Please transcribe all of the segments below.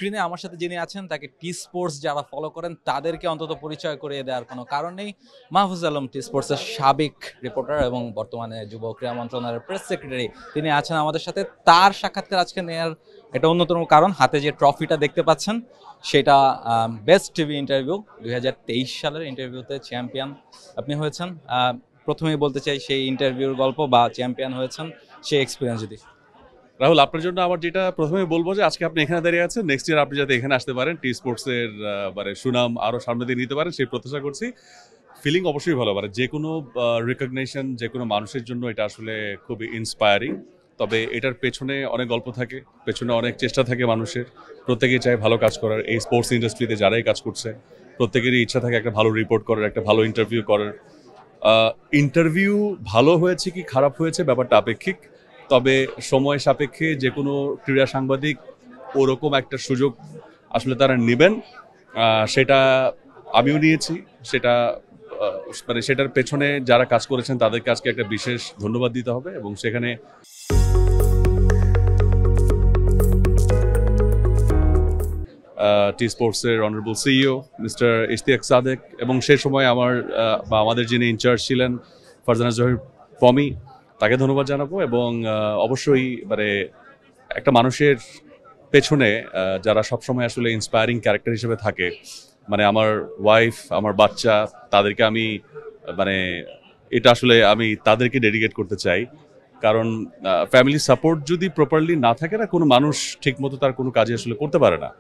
স্ক্রিনে আমার সাথে যিনি আছেন তাকে টি স্পোর্টস যারা ফলো করেন তাদেরকে অন্তত পরিচয় করিয়ে দেওয়ার কোনো কারণ নেই। মাহফুজ আলম টি স্পোর্টসের সাবেক রিপোর্টার এবং বর্তমানে যুব ক্রীড়া মন্ত্রণালয়ের প্রেস সেক্রেটারি, তিনি আছেন আমাদের সাথে। তার সাক্ষাৎকার আজকে নেওয়ার এটা অন্যতম কারণ, হাতে যে ট্রফিটা দেখতে পাচ্ছেন সেটা বেস্ট টিভি ইন্টারভিউ 2023 সালের ইন্টারভিউতে চ্যাম্পিয়ন আপনি হয়েছেন। প্রথমেই বলতে চাই সেই ইন্টারভিউর গল্প বা চ্যাম্পিয়ন হয়েছেন সেই এক্সপিরিয়েন্স যদি। রাহুল, আপনার জন্য আমার যেটা প্রথমে বলবো যে আজকে আপনি এখানে দাঁড়িয়ে আছেন, নেক্সট ইয়ার আপনি যাতে এখানে আসতে পারেন, টি স্পোর্টসের মানে সুনাম আরও সামনে দিয়ে নিতে পারেন সেই প্রত্যাশা করছি। ফিলিং অবশ্যই ভালো, মানে যে কোনো রিকগনিশন যে কোনো মানুষের জন্য এটা আসলে খুবই ইন্সপায়ারিং। তবে এটার পেছনে অনেক গল্প থাকে, পেছনে অনেক চেষ্টা থাকে মানুষের। প্রত্যেকেই চায় ভালো কাজ করার, এই স্পোর্টস ইন্ডাস্ট্রিতে যারাই কাজ করছে প্রত্যেকেরই ইচ্ছা থাকে একটা ভালো রিপোর্ট করার, একটা ভালো ইন্টারভিউ করার। ইন্টারভিউ ভালো হয়েছে কি খারাপ হয়েছে ব্যাপারটা আপেক্ষিক, তবে সময় সাপেক্ষে যে কোনো ক্রীড়া সাংবাদিক ওরকম একটা সুযোগ আসলে তারা নেবেন, সেটা আমিও নিয়েছি। সেটা মানে সেটার পেছনে যারা কাজ করেছেন তাদেরকে আজকে একটা বিশেষ ধন্যবাদ দিতে হবে। এবং সেখানে টি স্পোর্টসের honourable CEO mister Ishtiaq Sadek এবং সে সময় আমাদের যিনি ইনচার্জ ছিলেন ফারজানা জহির পমি, তাকে ধন্যবাদ জানাবো। এবং অবশ্যই মানে একটা মানুষের পেছনে যারা সবসময় আসলে ইন্সপায়ারিং ক্যারেক্টার হিসেবে থাকে, মানে আমার ওয়াইফ, আমার বাচ্চা, তাদেরকে আমি মানে এটা আসলে আমি তাদেরকে ডেডিকেট করতে চাই। কারণ ফ্যামিলি সাপোর্ট যদি প্রপারলি না থাকে না, কোনো মানুষ ঠিকমতো তার কোনো কাজে আসলে করতে পারে না।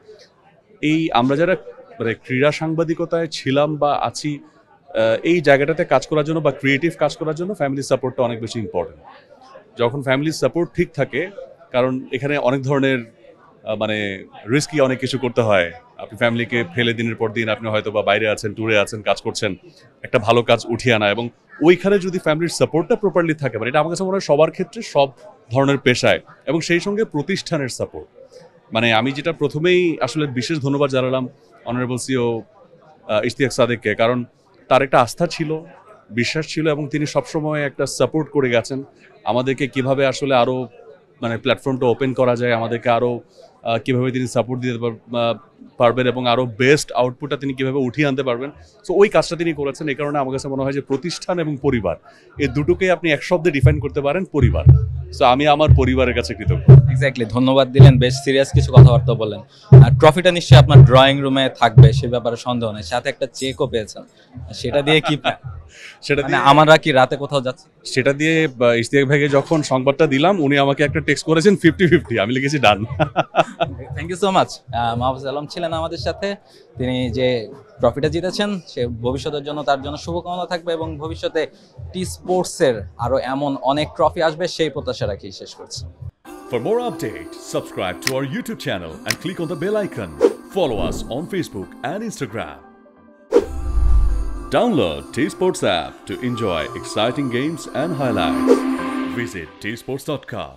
এই আমরা যারা মানে ক্রীড়া সাংবাদিকতায় ছিলাম বা আছি, এই জায়গাটাতে কাজ করার জন্য বা ক্রিয়েটিভ কাজ করার জন্য ফ্যামিলি সাপোর্টটা অনেক বেশি ইম্পর্টেন্ট। যখন ফ্যামিলি সাপোর্ট ঠিক থাকে, কারণ এখানে অনেক ধরনের মানে রিস্কি অনেক কিছু করতে হয়। আপনি ফ্যামিলিকে ফেলে দিনের পর দিন আপনি হয়তো বা বাইরে আছেন, ট্যুরে আছেন, কাজ করছেন, একটা ভালো কাজ উঠিয়ে আনা, এবং ওইখানে যদি ফ্যামিলির সাপোর্টটা প্রপারলি থাকে, মানে এটা আমার কাছে মনে হয় সবার ক্ষেত্রে, সব ধরনের পেশায়, এবং সেই সঙ্গে প্রতিষ্ঠানের সাপোর্ট। মানে আমি যেটা প্রথমেই আসলে বিশেষ ধন্যবাদ জানালাম অনারেবল সিও ইশতিয়াক সাদেককে, কারণ তার একটা আস্থা ছিল, বিশ্বাস ছিল, এবং তিনি সবসময় একটা সাপোর্ট করে গেছেন আমাদেরকে কিভাবে আসলে আরও মানে প্ল্যাটফর্মটা ওপেন করা যায়, আমাদেরকে আরও কীভাবে তিনি সাপোর্ট দিতে পারবেন এবং আরও বেস্ট আউটপুটটা তিনি কীভাবে উঠিয়ে আনতে পারবেন। সো ওই কাজটা তিনি করেছেন। এই কারণে আমার কাছে মনে হয় যে প্রতিষ্ঠান এবং পরিবার, এই দুটোকেই আপনি এক শব্দে ডিফাইন করতে পারেন, পরিবার। সো আমি আমার পরিবারের কাছে কৃতজ্ঞ। এক্স্যাক্টলি, ধন্যবাদ দিলেন, বেশ সিরিয়াস কিছু কথাবার্তা বললেন। আর ট্রফিটা নিশ্চয়ই আপনার ড্রয়িং রুমে থাকবে, সে ব্যাপারে সন্দেহ নেই। সাথে একটা চেকও পেয়েছেন, সেটা দিয়ে কি সেটা দিয়ে আমরা কি রাতে কোথাও যাচ্ছি? সেটা দিয়ে ইশতিয়াক ভাইকে যখন সংবাদটা দিলাম, উনি আমাকে একটা টেক্সট করেছেন 50-50, আমি লিখেছি done. Thank you so much. Mahfuz Alam ছিলেন আমাদের সাথে। তিনি যে ট্রফিটা জিতেছেন, সে ভবিষ্যতের জন্য তার জন্য শুভকামনা থাকবে, এবং ভবিষ্যতে টি স্পোর্টসের আরো এমন অনেক ট্রফি আসবে সেই প্রত্যাশা রাখি শেষ করছি। For more updates, subscribe to our YouTube channel and click on the bell icon. Follow us on Facebook and Instagram. Download T Sports app to enjoy exciting games and highlights. Visit tsports.com.